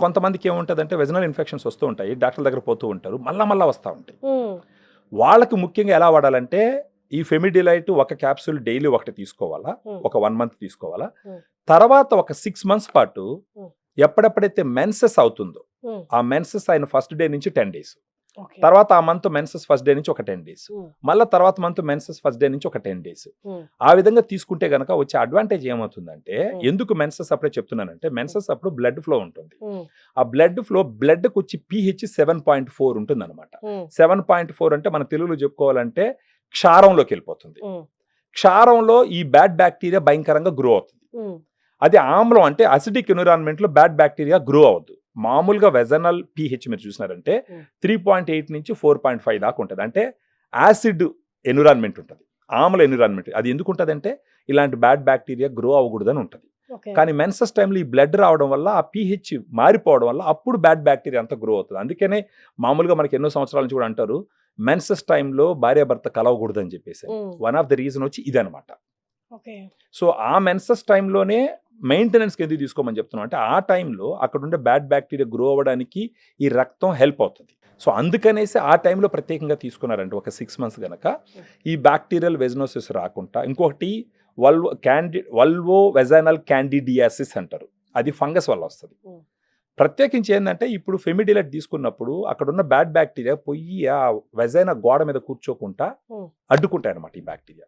కొంతమందికి ఏముంటుందంటే vaginal infections వస్తూ ఉంటాయి, డాక్టర్ దగ్గర పోతూ ఉంటారు, మళ్ళా వస్తూ ఉంటాయి. వాళ్ళకి ముఖ్యంగా ఎలా వాడాలంటే ఈ ఫెమిడిలైట్ ఒక క్యాప్సూల్ డైలీ ఒకటి తీసుకోవాలా, ఒక 1 మంత్ తీసుకోవాలా. తర్వాత ఒక 6 మంత్స్ పాటు ఎప్పుడెప్పుడైతే మెన్సెస్ అవుతుందో ఆ మెన్సెస్ అయిన ఫస్ట్ డే నుంచి 10 డేస్, తర్వాత ఆ మంత్ మెన్సెస్ ఫస్ట్ డే నుంచి ఒక 10 డేస్, మళ్ళీ తర్వాత మంత్ మెన్సెస్ ఫస్ట్ డే నుంచి ఒక 10 డేస్. ఆ విధంగా తీసుకుంటే గనక వచ్చే అడ్వాంటేజ్ ఏమవుతుందంటే, ఎందుకు మెన్సెస్ అప్పుడే చెప్తున్నానంటే, మెన్సెస్ అప్పుడు బ్లడ్ ఫ్లో ఉంటుంది. ఆ బ్లడ్ ఫ్లో బ్లడ్కి వచ్చి pH 7.4 ఉంటుంది అనమాట. 7.4 అంటే మన తెలుగులో చెప్పుకోవాలంటే క్షారంలోకి వెళ్ళిపోతుంది. క్షారంలో ఈ బ్యాడ్ బ్యాక్టీరియా భయంకరంగా గ్రో అవుతుంది. అది ఆమ్లం అంటే అసిడిక్ ఎన్విరాన్మెంట్ లో బ్యాడ్ బ్యాక్టీరియా గ్రో అవ్వద్దు. మామూలుగా వెజనల్ pH మీరు చూసినారంటే 3.8 నుంచి 4.5 దాకా ఉంటుంది. అంటే యాసిడ్ ఎన్విరాన్మెంట్ ఉంటుంది, ఆమ్ల ఎన్విరాన్మెంట్. అది ఎందుకు ఉంటుంది అంటే ఇలాంటి బ్యాడ్ బ్యాక్టీరియా గ్రో అవ్వకూడదని ఉంటుంది. కానీ మెన్సెస్ టైంలో ఈ బ్లడ్ రావడం వల్ల ఆ pH మారిపోవడం వల్ల అప్పుడు బ్యాడ్ బ్యాక్టీరియా అంతా గ్రో అవుతుంది. అందుకనే మామూలుగా మనకి ఎన్నో సంవత్సరాల నుంచి కూడా అంటారు మెన్సెస్ టైంలో భార్యాభర్త కలవకూడదు అని చెప్పేసి. వన్ ఆఫ్ ద రీజన్ వచ్చి ఇదనమాట. సో ఆ మెన్సెస్ టైంలోనే మెయింటెనెన్స్కి ఎందుకు తీసుకోమని చెప్తున్నాం అంటే, ఆ టైంలో అక్కడ ఉండే బ్యాడ్ బ్యాక్టీరియా గ్రో అవ్వడానికి ఈ రక్తం హెల్ప్ అవుతుంది. సో అందుకనేసి ఆ టైంలో ప్రత్యేకంగా తీసుకున్నారంటే ఒక 6 మంత్స్ కనుక ఈ బ్యాక్టీరియల్ వెజనోసిస్ రాకుండా. ఇంకొకటి వల్వో వెజైనల్ క్యాండిడియాసిస్ అంటారు, అది ఫంగస్ వల్ల వస్తుంది. ప్రత్యేకించి ఏంటంటే ఇప్పుడు ఫెమిడిలైట్ తీసుకున్నప్పుడు అక్కడ ఉన్న బ్యాడ్ బ్యాక్టీరియా పోయి ఆ వెజైనా గోడ మీద కూర్చోకుండా అడ్డుకుంటాయి అనమాట ఈ బ్యాక్టీరియా.